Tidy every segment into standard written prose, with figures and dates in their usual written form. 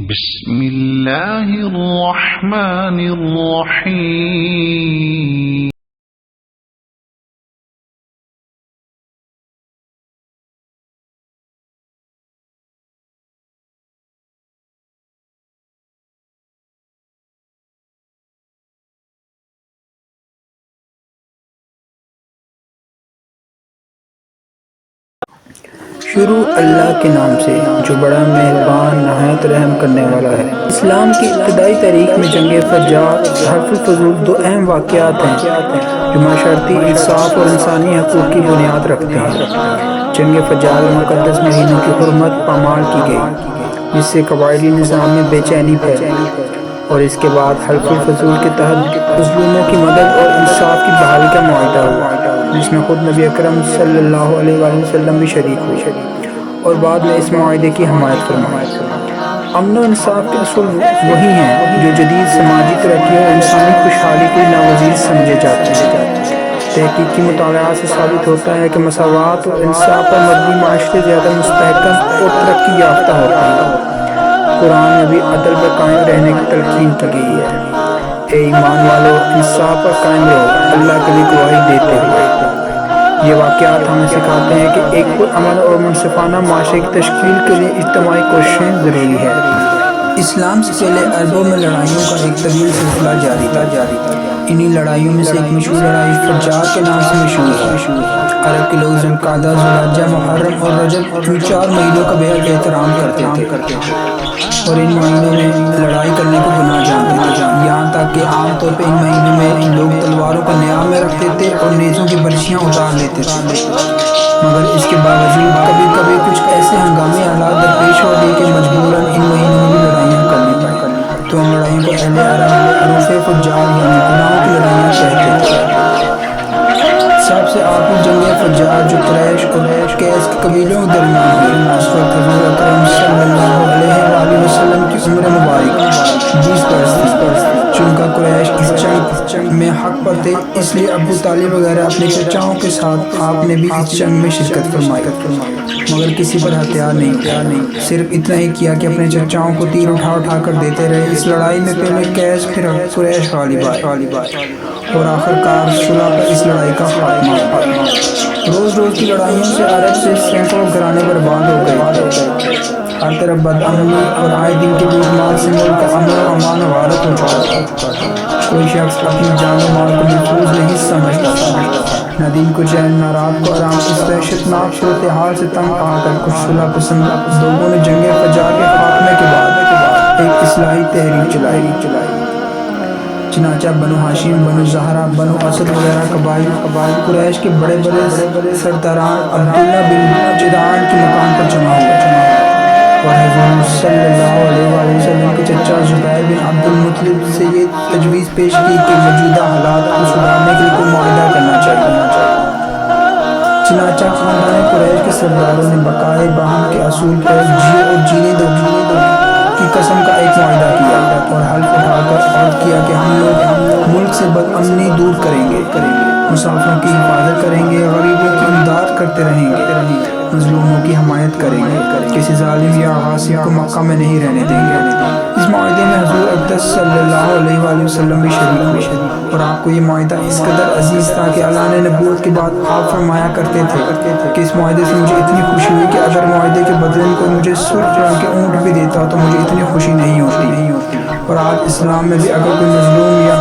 بسم اللہ الرحمن الرحیم شروع اللہ کے نام سے جو بڑا مہربان نہایت رحم کرنے والا ہے۔ اسلام کی ابتدائی تاریخ میں جنگ فجار حلف الفضول دو اہم واقعات ہیں جو معاشرتی انصاف اور انسانی حقوق کی بنیاد رکھتے ہیں۔ جنگ فجار مقدس مہینوں کی حرمت پامال کی گئی جس سے قبائلی نظام میں بے چینی پھیلی، اور اس کے بعد حلف الفضول کے تحت مظلوموں کی مدد اور انصاف کی بحالی کا معاہدہ ہوا جس میں خود نبی اکرم صلی اللہ علیہ وآلہ وسلم بھی شریک ہوئے اور بعد میں اس معاہدے کی حمایت فرمائی۔ امن و انصاف کے اصول وہی ہیں جو جدید سماجی ترقی اور انسانی خوشحالی کے ناگزیر سمجھے جاتے ہیں۔ تحقیقی مطالعات سے ثابت ہوتا ہے کہ مساوات اور انصاف پر مبنی معاشرے زیادہ مستحکم اور ترقی یافتہ ہوتے ہیں۔ قرآن میں بھی عدل پر قائم رہنے کی تلقین کی گئی ہے۔ اے ایمان والو، انصاف پر قائم رہو اللہ کے لیے گواہی دیتے ہوئے۔ یہ واقعات ہمیں سکھاتے ہیں کہ ایک پرامن اور منصفانہ معاشرے کی تشکیل کے لیے اجتماعی کوششیں ضروری ہیں۔ اسلام سے پہلے عربوں میں لڑائیوں کا ایک طویل سلسلہ جاری تھا۔ انہی لڑائیوں میں سے ایک مشہور لڑائی فجار کے نام سے مشہور ہے۔ عرب کے لوگ ذوالقعدہ، ذوالحجہ، محرم اور رجب ان 4 مہینوں کا بے حد احترام کرتے تھے اور ان مہینوں میں لڑائی کرنے کو گناہ جانتے تھے، یہاں تک کہ عام طور پہ ان مہینوں میں لوگ تلواروں کو نیام میں رکھتے تھے اور نیزوں کی برچیاں اتار لیتے تھے۔ مگر اس کے باوجود کبھی کبھی کچھ ایسے ہنگامی حالات درپیش ہو گئے کہ مجبوراً ان مہینوں میں بھی لڑائیاں کرنی پڑیں، تو ان لڑائیوں کو اہل عرب حروف فجار یعنی گناہوں کی لڑائیاں کہتے تھے۔ سب سے آخری جنگ فجار جو قریش اور قیس کے قبیلوں کے درمیان ہوئی، اس وقت حضور اکرم صلی اللہ علیہ وآلہ وسلم کی عمر مبارک 20 برس تھی۔ چونکہ قریش اس جنگ میں حق پر تھے، اس لیے ابو طالب وغیرہ اپنے چچاؤں کے ساتھ آپ نے بھی اس جنگ میں شرکت فرمائی، مگر کسی پر ہتھیار نہیں اٹھایا، صرف اتنا ہی کیا کہ اپنے چچاؤں کو تیر اٹھا کر دیتے رہے۔ اس لڑائی میں پہلے قیس پھر قریش غالب آئے اور آخرکار صلح پر اس لڑائی کا خاتمہ ہوا۔ روز روز کی لڑائیوں سے عرب سے سینکڑوں گھرانے برباد ہو گئے تھے، ہر طرف بدامنی اور آئے دن کے لوٹ مار سے ملک کا امن و امان غارت ہو چکا تھا۔ کوئی شخص اپنی جان و مال کو محفوظ نہیں سمجھتا تھا، نہ دن کو چین نہ رات کو آرام۔ اس وحشتناک صورتحال سے تنگ آ کر کچھ صلح پسند لوگوں نے جنگ فجار کے خاتمے کے بعد ایک اصلاحی تحریک چلائی۔ چنانچہ بنو ہاشم، بنو زہرہ، بنو اسد وغیرہ قبائل قریش کے بڑے سرداران عبداللہ بن جدعان کے مقام پر جمع ہوئے اور حضور صلی اللہ علیہ وآلہ وسلم کے چچا زبیر بن عبد المطلب سے یہ تجویز پیش کی کہ موجودہ حالات کو سدھارنے کے لیے کوئی معاہدہ کرنا چاہیے۔ چنانچہ خاندان قریش کے سرداروں نے بقائے باہم کے اصول پر جیو اور جینے دو کی قسم کا ایک معاہدہ کیا اور حلف اٹھا کر عہد کیا کہ ہم لوگ ملک سے بدامنی دور کریں گے، مسافروں کی حفاظت کریں گے، غریبوں کی امداد کرتے رہیں گے، مظلوموں کی حمایت کریں گے، کسی ظالم یا غاصب کو مکہ میں نہیں رہنے دیں گے۔ اس معاہدے میں حضور اقدس صلی اللہ علیہ وآلہ وسلم بھی شریک ہوئے اور آپ کو یہ معاہدہ اس قدر عزیز تھا کہ اعلان نبوت کے بعد آپ فرمایا کرتے تھے کہ اس معاہدے سے مجھے اتنی خوشی ہوئی کہ اگر معاہدے کے بدلے میں کوئی مجھے سرخ رنگ کے اونٹ بھی دیتا تو مجھے اتنی خوشی نہیں ہوتی۔ اور آج اسلام میں بھی اگر کوئی مظلوم یا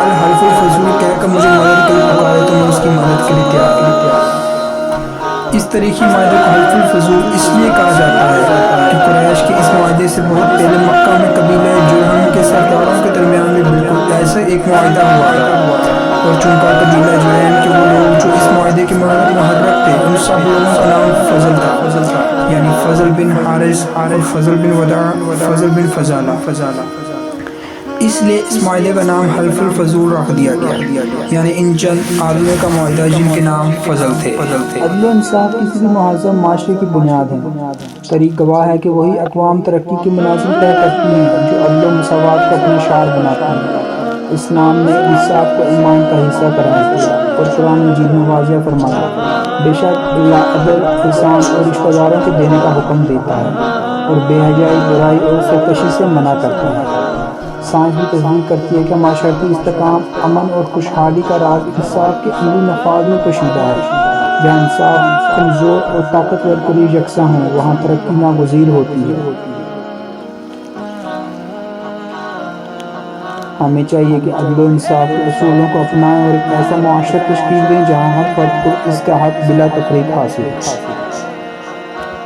الحلف الفضول کہہ کر مجھے مدد کے لیے پکارے تو میں اس کی مدد کے لیے تیار ہوں۔ اس تاریخی معاہدے کو حلف الفضول اس لیے کہا جاتا ہے کہ قریش کے اس معاہدے سے بہت پہلے مکہ میں قبیلہ جرہم کے سرداروں کے درمیان بھی بالکل ایسا ایک معاہدہ ہوا تھا، اور چونکہ قبیلہ جرہم کے وہ لوگ جو اس معاہدے کے محرک تھے ان سب لوگوں کا نام فضل تھا، یعنی فضل بن حارث اور فضل بن وداع، فضل بن فضالہ۔ اس لیے اس معاہدے کا نام حلف الفضول رکھ دیا گیا، یعنی ان چند آدمیوں کا معاہدہ جن کے نام فضل تھے۔ عدل و انصاف کسی بھی مہذب معاشرے کی بنیاد ہے۔ تاریخ گواہ ہے کہ وہی اقوام ترقی کے مناظر طے کرتی ہیں جو عدل و مساوات کو اپنا شعار بناتی ہیں۔ اسلام نے انصاف کو ایمان کا حصہ قرار دیا اور قرآن مجید میں واضح فرمایا، بے شک اللہ عدل، احسان اور رشتہ داروں کو دینے کا حکم دیتا ہے۔ اور بے حیائی، برائی اور سرکشی سے منع کرتا ہے۔ سائنس بھی تصدیق کرتی ہے کہ معاشرتی استحکام، امن اور خوشحالی کا راز انصاف کے عملی نفاذ میں پوشیدہ ہے۔ جہاں انصاف کمزور اور طاقتور کے لیے یکساں ہو، وہاں ترقی ناگزیر ہوتی ہے۔ ہمیں چاہیے کہ عدل و انصاف کے اصولوں کو اپنائیں اور ایک ایسا معاشرہ تشکیل دیں جہاں ہر فرد کو اس کا حق بلا تفریق حاصل ہو۔